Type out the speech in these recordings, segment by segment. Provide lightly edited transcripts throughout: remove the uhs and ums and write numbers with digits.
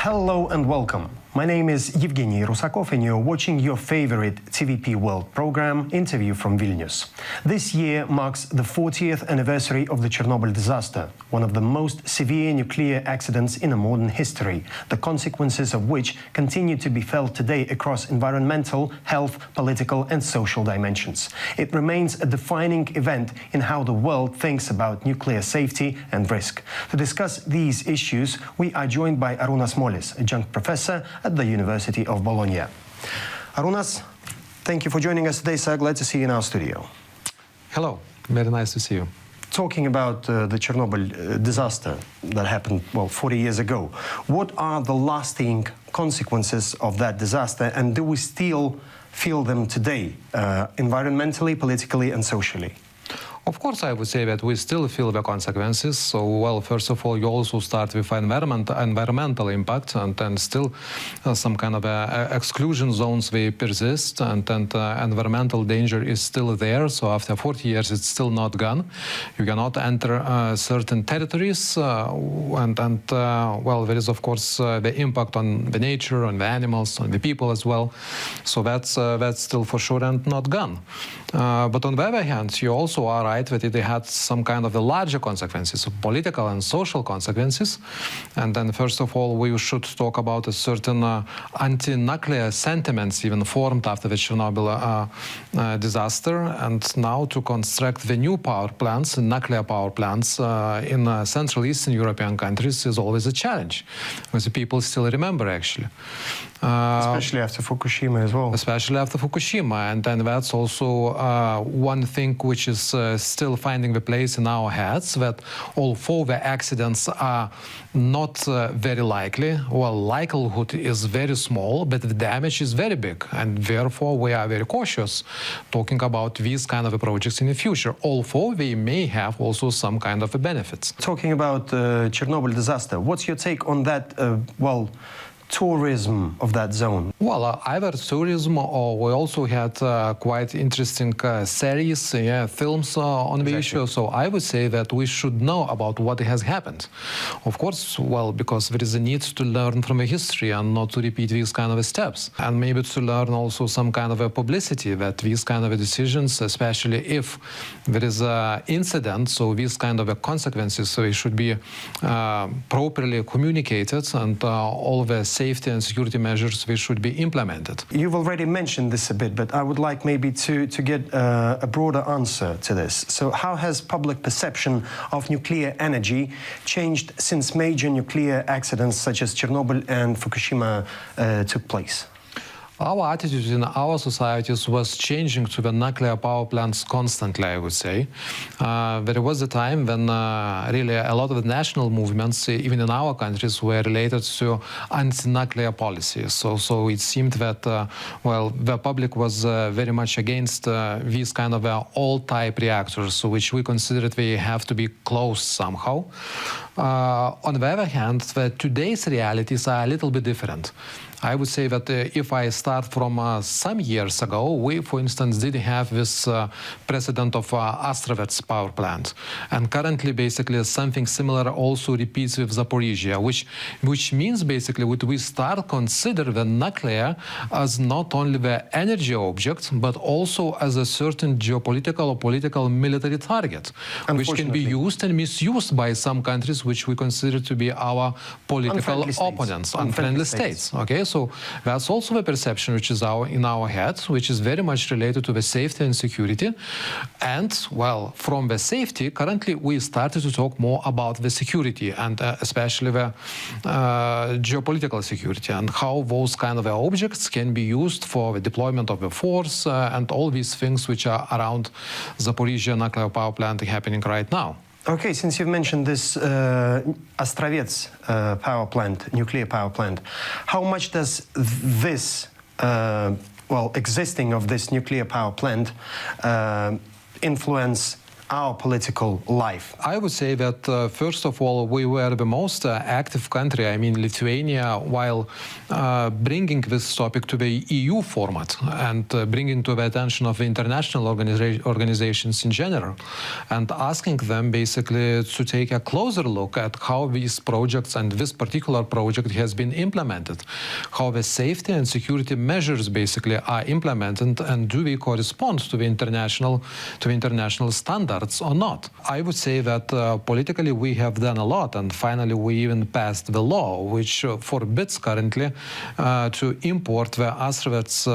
Hello and welcome. My name is Evgeny Rusakov and you're watching your favorite TVP World program, Interview from Vilnius. This year marks the 40th anniversary of the Chernobyl disaster, one of the most severe nuclear accidents in modern history, the consequences of which continue to be felt today across environmental, health, political and social dimensions. It remains a defining event in how the world thinks about nuclear safety and risk. To discuss these issues, we are joined by Arūnas Molis, adjunct professor at the University of Bologna. Arūnas, thank you for joining us today, sir. Glad to see you in our studio. Hello, very nice to see you. Talking about the Chernobyl disaster that happened, 40 years ago, what are the lasting consequences of that disaster, and do we still feel them today, environmentally, politically and socially? Of course, I would say that we still feel the consequences. So, well, first of all, you also start with environmental impact, and then still some kind of exclusion zones, they persist, and environmental danger is still there. So after 40 years, it's still not gone. You cannot enter certain territories, well, there is, of course, the impact on the nature, on the animals, on the people as well. So that's still for sure and not gone. But on the other hand, you also are right that it had some kind of the larger consequences, political and social consequences. And then, first of all, we should talk about a certain anti-nuclear sentiments even formed after the Chernobyl disaster. And now to construct the new power plants, nuclear power plants in Central Eastern European countries is always a challenge, because the people still remember, actually. Especially after Fukushima as well. Especially after Fukushima. And then that's also one thing which is still finding the place in our heads, that although the accidents are not very likely, well, likelihood is very small, but the damage is very big. And therefore, we are very cautious talking about these kind of projects in the future, although they may have also some kind of benefits. Talking about Chernobyl disaster, what's your take on that, tourism of that zone? Well, either tourism, or we also had quite interesting series, films on the issue. So I would say that we should know about what has happened. Of course, well, because there is a need to learn from the history and not to repeat these kind of steps. And maybe to learn also some kind of a publicity that these kind of decisions, especially if there is an incident, so these kind of consequences, so it should be properly communicated, and all the safety and security measures which should be implemented. You've already mentioned this a bit, but I would like maybe to get a broader answer to this. So how has public perception of nuclear energy changed since major nuclear accidents such as Chernobyl and Fukushima took place? Our attitude in our societies was changing to the nuclear power plants constantly, I would say. There was a time when really a lot of the national movements, even in our countries, were related to anti-nuclear policy. So it seemed that, well, the public was very much against these kind of old-type reactors, which we considered they have to be closed somehow. On the other hand, today's realities are a little bit different. I would say that if I start from some years ago, we, for instance, did have this precedent of Astrovets power plant. And currently, basically, something similar also repeats with Zaporizhzhia, which means, basically, we start consider the nuclear as not only the energy object, but also as a certain geopolitical or political military target, which can be used and misused by some countries which we consider to be our political opponents, unfriendly states. Okay, so that's also the perception which is in our heads, which is very much related to the safety and security. And, well, from the safety, currently we started to talk more about the security, and especially the geopolitical security, and how those kind of objects can be used for the deployment of the force and all these things which are around Zaporizhzhia nuclear power plant happening right now. Okay, since you've mentioned this Astrovets power plant, nuclear power plant, how much does this, existing of this nuclear power plant influence our political life? I would say that, first of all, we were the most active country, I mean Lithuania, while bringing this topic to the EU format and bringing to the attention of the international organizations in general, and asking them basically to take a closer look at how these projects and this particular project has been implemented, how the safety and security measures basically are implemented, and do they correspond to the international standards or not. I would say that politically we have done a lot, and finally we even passed the law which forbids currently to import the Astravets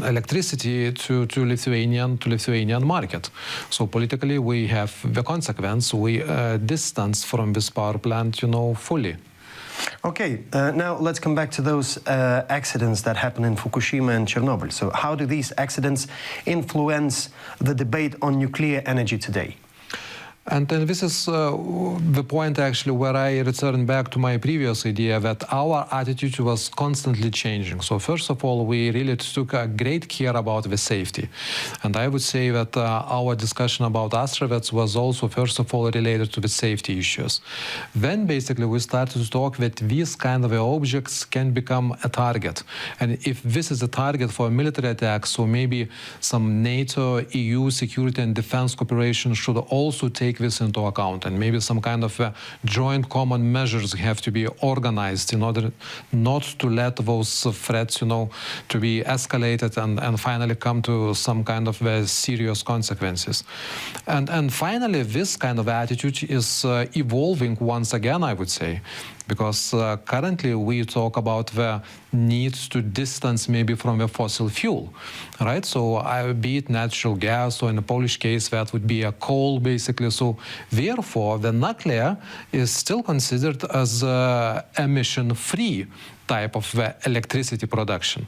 electricity to Lithuanian market. So politically we have the consequence. We distance from this power plant, fully. Okay, now let's come back to those accidents that happened in Fukushima and Chernobyl. So how do these accidents influence the debate on nuclear energy today? And this is the point actually where I return back to my previous idea that our attitude was constantly changing. So first of all, we really took a great care about the safety. And I would say that our discussion about Astravets was also first of all related to the safety issues. Then basically we started to talk that these kind of objects can become a target. And if this is a target for a military attack, so maybe some NATO, EU security and defense cooperation should also take this into account, and maybe some kind of joint common measures have to be organized in order not to let those threats, to be escalated and finally come to some kind of serious consequences. And finally, this kind of attitude is evolving once again, I would say. Because currently we talk about the need to distance maybe from the fossil fuel, right? So be it natural gas, or in the Polish case that would be a coal basically. So therefore the nuclear is still considered as emission-free type of electricity production,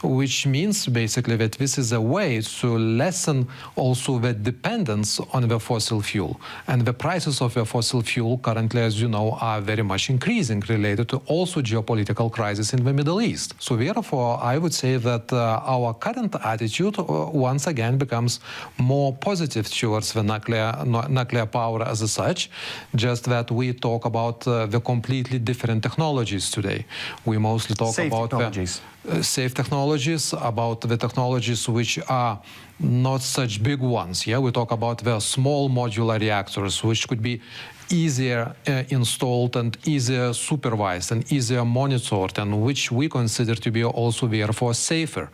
which means basically that this is a way to lessen also the dependence on the fossil fuel. And the prices of the fossil fuel currently, as you know, are very much increasing, related to also geopolitical crisis in the Middle East. So therefore, I would say that our current attitude once again becomes more positive towards the nuclear power as such, just that we talk about the completely different technologies today. We mostly talk about safe technologies, about the technologies which are not such big ones. Yeah, we talk about the small modular reactors, which could be easier installed and easier supervised and easier monitored, and which we consider to be also therefore safer.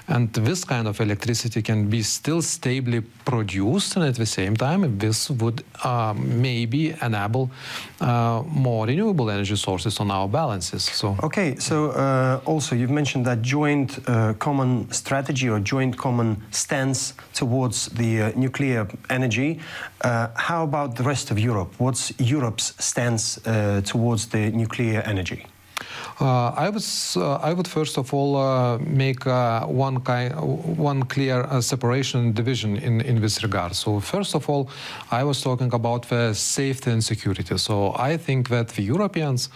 And this kind of electricity can be still stably produced, and at the same time this would maybe enable more renewable energy sources on our balances. So okay, so also you've mentioned that joint common strategy or joint common stance towards the nuclear energy. How about the rest of Europe? What's Europe's stance towards the nuclear energy? I would first of all make one clear separation and division in this regard. So first of all, I was talking about the safety and security. So I think that the Europeans,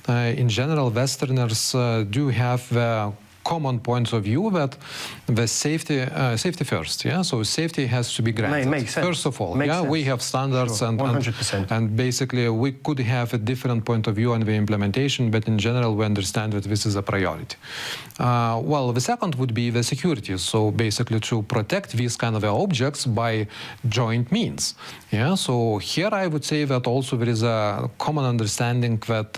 in general, Westerners, do have the common points of view that the safety first, yeah. So safety has to be granted. Makes sense. First of all, Makes sense. we have standards, Sure. and 100%. and basically we could have a different point of view on the implementation, but in general we understand that this is a priority. Well, the second would be the security. So basically to protect these kind of objects by joint means. Yeah. So here I would say that also there is a common understanding that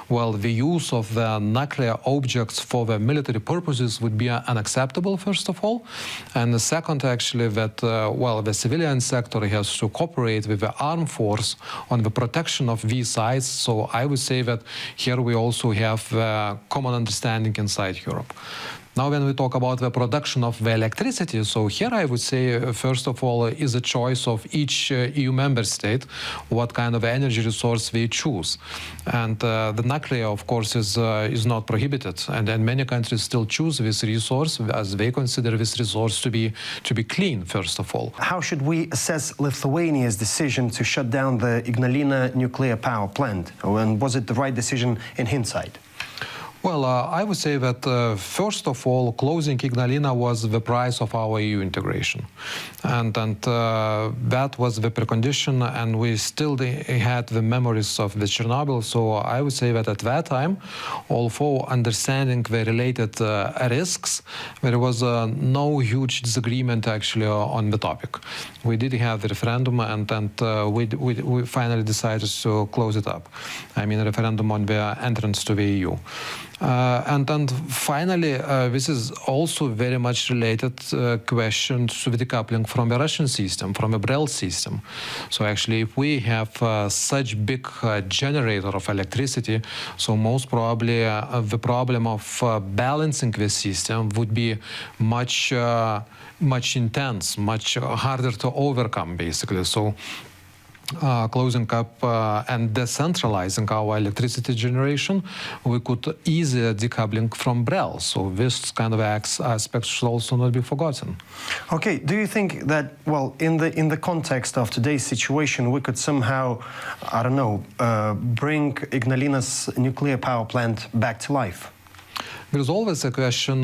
well, the use of the nuclear objects for the military purposes would be unacceptable, first of all. And the second, actually, that, well, the civilian sector has to cooperate with the armed force on the protection of these sites. So I would say that here we also have common understanding inside Europe. Now, when we talk about the production of the electricity, so here I would say, first of all, is a choice of each EU member state what kind of energy resource they choose. And the nuclear, of course, is not prohibited. And then many countries still choose this resource as they consider this resource to be clean, first of all. How should we assess Lithuania's decision to shut down the Ignalina nuclear power plant? And was it the right decision in hindsight? Well, I would say that first of all, closing Ignalina was the price of our EU integration, and that was the precondition. And we still had the memories of the Chernobyl. So I would say that at that time, although understanding the related risks, there was no huge disagreement actually on the topic. We did have the referendum, and we finally decided to close it up. I mean, a referendum on the entrance to the EU. And then finally, this is also very much related question to the decoupling from the Russian system, from the Brel system. So actually, if we have such big generator of electricity, so most probably the problem of balancing the system would be much intense, much harder to overcome, basically. So closing up and decentralizing our electricity generation, we could ease decoupling from Brel. So this kind of aspect should also not be forgotten. Okay, do you think that, well, in the context of today's situation, we could somehow, I don't know, bring Ignalina's nuclear power plant back to life? There's always a question,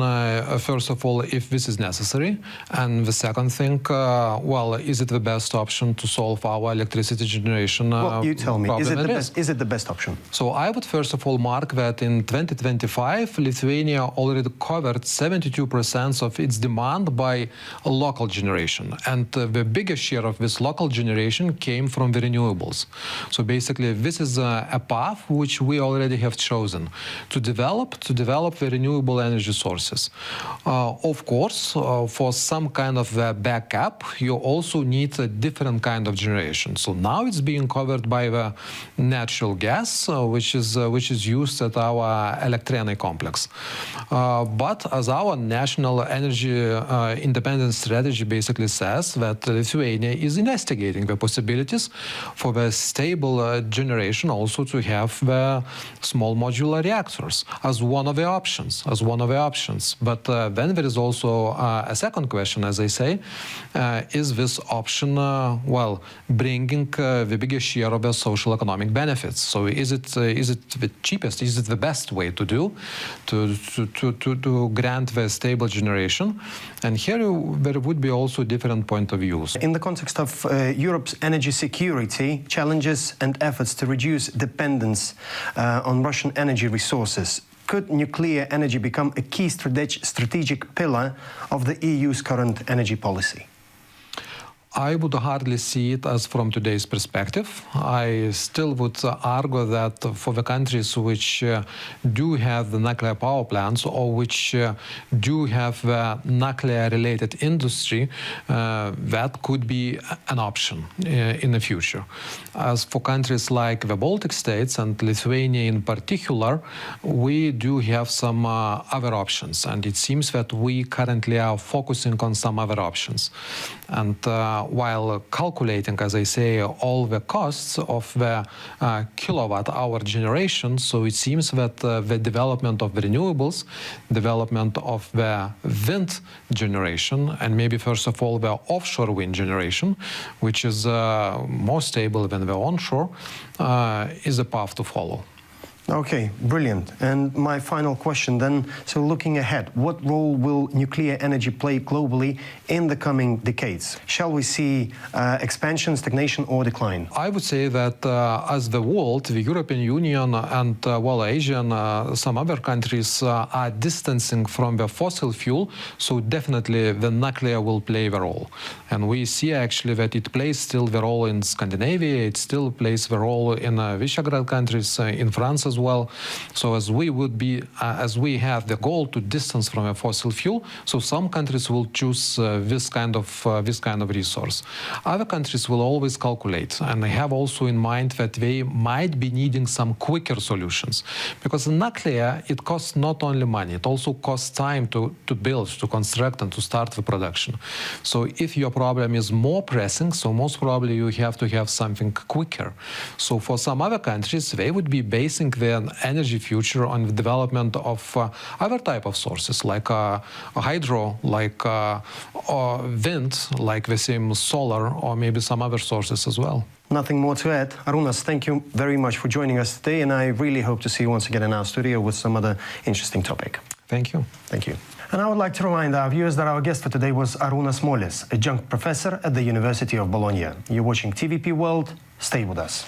first of all, if this is necessary, and the second thing, well, is it the best option to solve our electricity generation well, you tell me, is it the best option? So I would first of all mark that in 2025, Lithuania already covered 72% of its demand by local generation, and the biggest share of this local generation came from the renewables. So basically, this is a path which we already have chosen to develop the renewable energy sources. Of course, for some kind of backup, you also need a different kind of generation. So now it's being covered by the natural gas, which is used at our Elektrėnai complex. But as our national energy independence strategy basically says, that Lithuania is investigating the possibilities for the stable generation, also to have the small modular reactors as one of the options. But then there is also a second question, as I say, is this option, well, bringing the biggest share of the social economic benefits? So is it the cheapest, is it the best way to do, to grant the stable generation? And here there would be also different point of views. In the context of Europe's energy security, challenges and efforts to reduce dependence on Russian energy resources, could nuclear energy become a key strategic pillar of the EU's current energy policy? I would hardly see it as from today's perspective. I still would argue that for the countries which do have the nuclear power plants or which do have the nuclear-related industry, that could be an option in the future. As for countries like the Baltic states and Lithuania in particular, we do have some other options, and it seems that we currently are focusing on some other options. And while calculating, as I say, all the costs of the kilowatt-hour generation, so it seems that the development of the renewables, development of the wind generation, and maybe first of all the offshore wind generation, which is more stable than the onshore, is a path to follow. Okay, brilliant. And my final question then, so looking ahead, what role will nuclear energy play globally in the coming decades? Shall we see expansion, stagnation or decline? I would say that as the world, the European Union and well, Asia and some other countries are distancing from the fossil fuel, so definitely the nuclear will play the role. And we see actually that it plays still the role in Scandinavia, it still plays the role in Visegrad countries, in France as well. So as we would be, as we have the goal to distance from a fossil fuel, so some countries will choose this kind of resource. Other countries will always calculate, and they have also in mind that they might be needing some quicker solutions, because nuclear, it costs not only money, it also costs time to build, to construct, and to start the production. So if your problem is more pressing, so most probably you have to have something quicker. So for some other countries, they would be basing their energy future on the development of other type of sources, like hydro, like wind, like the same solar, or maybe some other sources as well. Nothing more to add. Arūnas, thank you very much for joining us today, and I really hope to see you once again in our studio with some other interesting topic. Thank you. Thank you. And I would like to remind our viewers that our guest for today was Arūnas Molis, adjunct professor at the University of Bologna. You're watching TVP World. Stay with us.